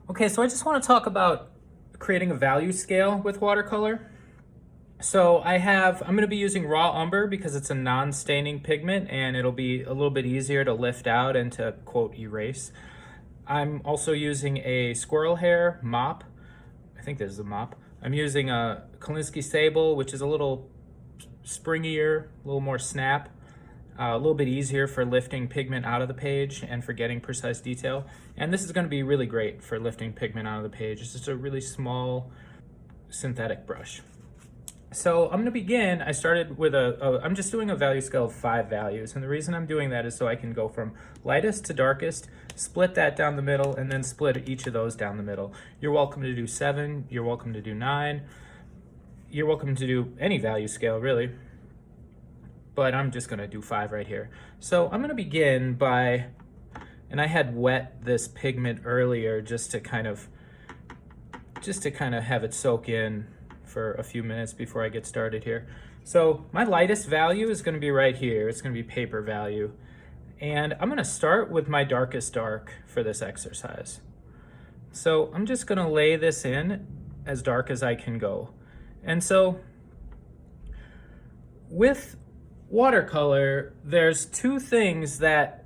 Okay, so I just want to talk about creating a value scale with watercolor. So I'm going to be using raw umber because it's a non-staining pigment and it'll be a little bit easier to lift out and to quote erase. I'm also using a squirrel hair mop. I think this is a mop. I'm using a Kolinsky Sable, which is a little springier, a little more snap. A little bit easier for lifting pigment out of the page and for getting precise detail. And this is going to be really great for lifting pigment out of the page. It's just a really small synthetic brush. So I'm going to begin. I started with I'm just doing a value scale of 5 values. And the reason I'm doing that is so I can go from lightest to darkest, split that down the middle, and then split each of those down the middle. You're welcome to do 7. You're welcome to do 9. You're welcome to do any value scale, really. But I'm just going to do 5 right here. So I'm going to begin by, and I had wet this pigment earlier just to kind of have it soak in for a few minutes before I get started here. So my lightest value is going to be right here. It's going to be paper value. And I'm going to start with my darkest dark for this exercise. So I'm just going to lay this in as dark as I can go. And so with watercolor, there's two things that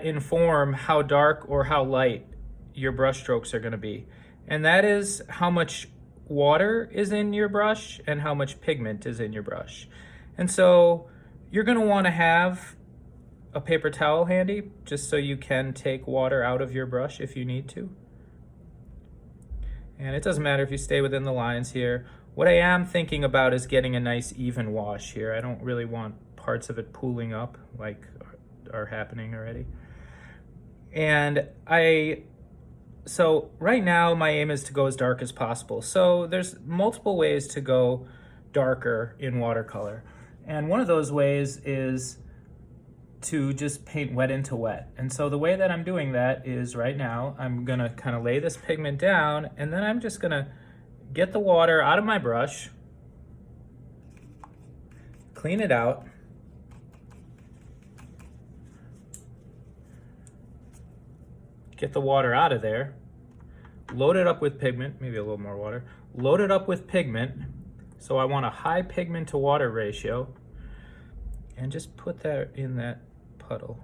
inform how dark or how light your brush strokes are going to be. And that is how much water is in your brush and how much pigment is in your brush. And so you're going to want to have a paper towel handy just so you can take water out of your brush if you need to. And it doesn't matter if you stay within the lines here. What I am thinking about is getting a nice even wash here. I don't really want parts of it pooling up like are happening already. And so right now my aim is to go as dark as possible. So there's multiple ways to go darker in watercolor. And one of those ways is to just paint wet into wet. And so the way that I'm doing that is right now I'm gonna kind of lay this pigment down and then I'm just gonna get the water out of my brush, clean it out, get the water out of there, load it up with pigment, maybe a little more water, load it up with pigment. So I want a high pigment to water ratio and just put that in that puddle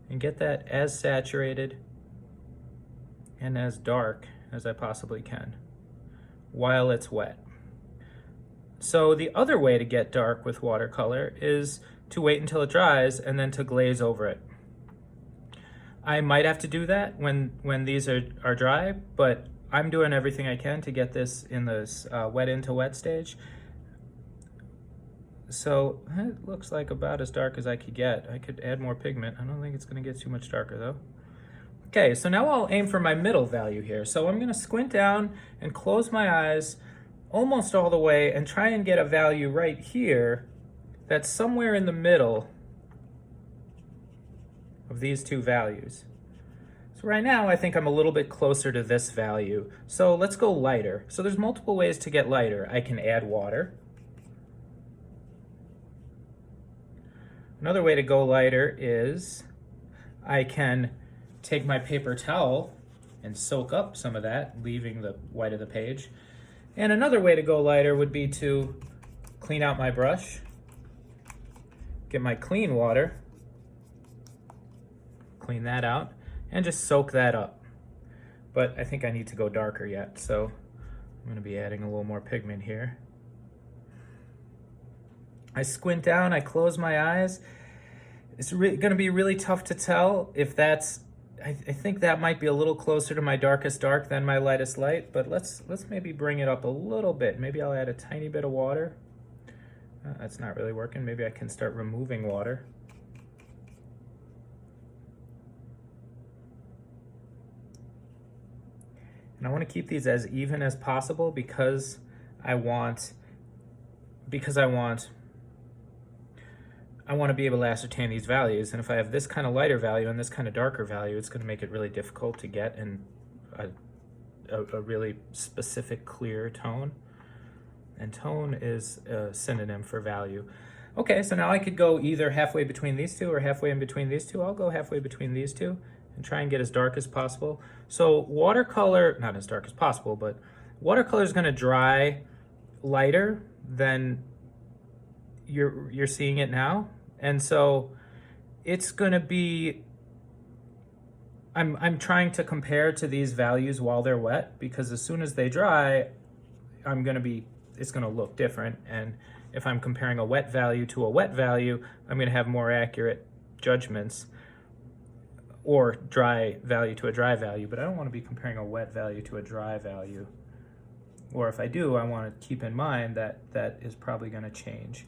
and get that as saturated and as dark as I possibly can while it's wet. So the other way to get dark with watercolor is to wait until it dries and then to glaze over it. I might have to do that when these are dry, but I'm doing everything I can to get this in this wet into wet stage. So it looks like about as dark as I could get. I could add more pigment. I don't think it's going to get too much darker though. Okay, so now I'll aim for my middle value here. So I'm going to squint down and close my eyes almost all the way and try and get a value right here that's somewhere in the middle of these two values. So right now I think I'm a little bit closer to this value. So let's go lighter. So there's multiple ways to get lighter. I can add water. Another way to go lighter is I can take my paper towel and soak up some of that, leaving the white of the page. And another way to go lighter would be to clean out my brush, get my clean water, clean that out, and just soak that up. But I think I need to go darker yet, so I'm going to be adding a little more pigment here. I squint down, I close my eyes. It's going to be really tough to tell if that's, I think that might be a little closer to my darkest dark than my lightest light, but let's maybe bring it up a little bit. Maybe I'll add a tiny bit of water. That's not really working. Maybe I can start removing water. And I want to keep these as even as possible because I want to be able to ascertain these values. And if I have this kind of lighter value and this kind of darker value, it's going to make it really difficult to get in a really specific, clear tone. And tone is a synonym for value. Okay, so now I could go either halfway between these two or halfway in between these two. I'll go halfway between these two and try and get as dark as possible. So watercolor, not as dark as possible, but watercolor is going to dry lighter than you're seeing it now. And so it's going to be, I'm trying to compare to these values while they're wet, because as soon as they dry, it's going to look different. And if I'm comparing a wet value to a wet value, I'm going to have more accurate judgments, or dry value to a dry value, but I don't want to be comparing a wet value to a dry value. Or if I do, I want to keep in mind that that is probably going to change.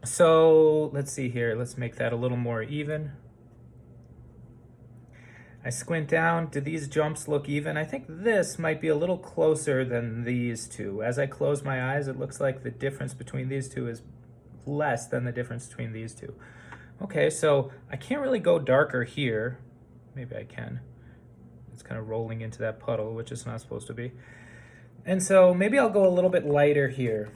So let's see here. Let's make that a little more even. I squint down. Do these jumps look even? I think this might be a little closer than these two. As I close my eyes, it looks like the difference between these two is less than the difference between these two. Okay, so I can't really go darker here. Maybe I can. It's kind of rolling into that puddle, which it's not supposed to be. And so maybe I'll go a little bit lighter here.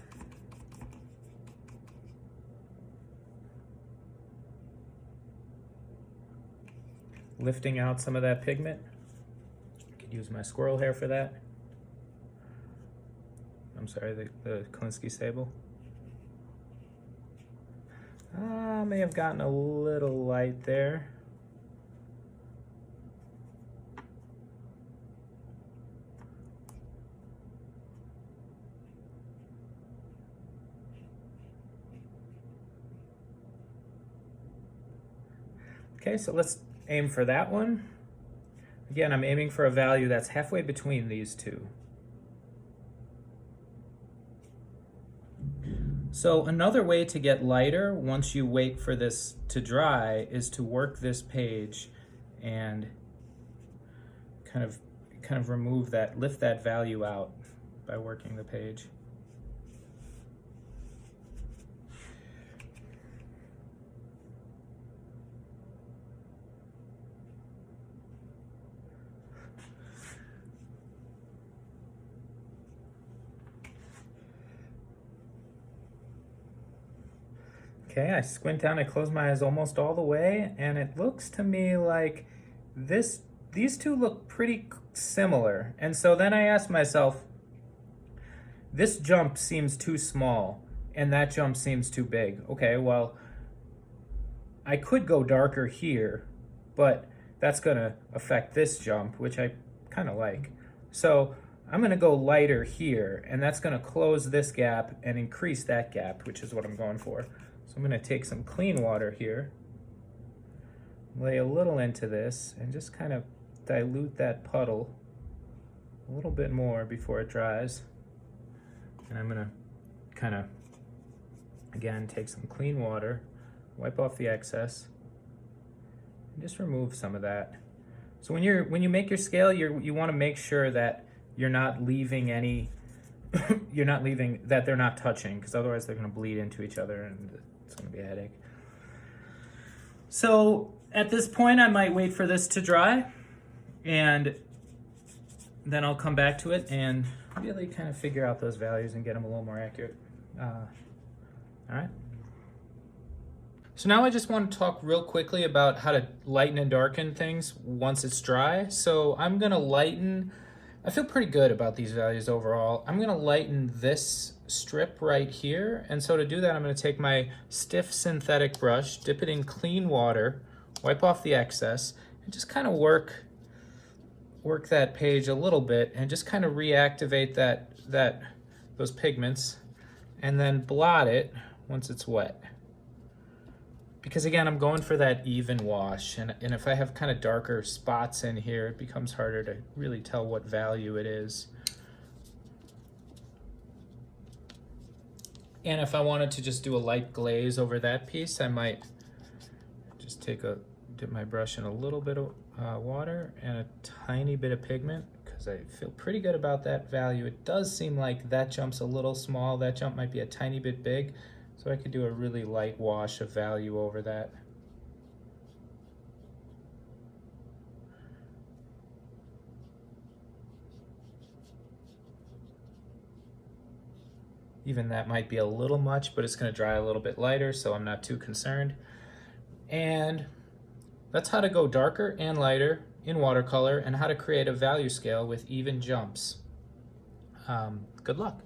Lifting out some of that pigment. I could use my squirrel hair for that. I'm sorry, the Kolinsky sable. May have gotten a little light there. Okay, so let's aim for that one. Again, I'm aiming for a value that's halfway between these two. So another way to get lighter once you wait for this to dry is to work this page and kind of remove that, lift that value out by working the page. Okay, I squint down, I close my eyes almost all the way, and it looks to me like these two look pretty similar. And so then I ask myself, this jump seems too small, and that jump seems too big. Okay, well, I could go darker here, but that's gonna affect this jump, which I kind of like. So I'm gonna go lighter here, and that's gonna close this gap and increase that gap, which is what I'm going for. So I'm going to take some clean water here, lay a little into this, and just kind of dilute that puddle a little bit more before it dries. And I'm going to kind of, again, take some clean water, wipe off the excess, and just remove some of that. So when you make your scale, you want to make sure that you're not leaving any, that they're not touching, because otherwise they're going to bleed into each other and it's going to be a headache. So at this point, I might wait for this to dry, and then I'll come back to it and really kind of figure out those values and get them a little more accurate. All right. So now I just want to talk real quickly about how to lighten and darken things once it's dry. So I'm going to lighten. I feel pretty good about these values overall. I'm going to lighten this strip right here. And so to do that, I'm going to take my stiff synthetic brush, dip it in clean water, wipe off the excess, and just kind of work that page a little bit and just kind of reactivate those pigments, and then blot it once it's wet. Because again, I'm going for that even wash, and if I have kind of darker spots in here, it becomes harder to really tell what value it is. And if I wanted to just do a light glaze over that piece, I might just dip my brush in a little bit of water and a tiny bit of pigment, because I feel pretty good about that value. It does seem like that jump's a little small. That jump might be a tiny bit big. So I could do a really light wash of value over that. Even that might be a little much, but it's going to dry a little bit lighter, so I'm not too concerned. And That's how to go darker and lighter in watercolor and how to create a value scale with even jumps. Good luck.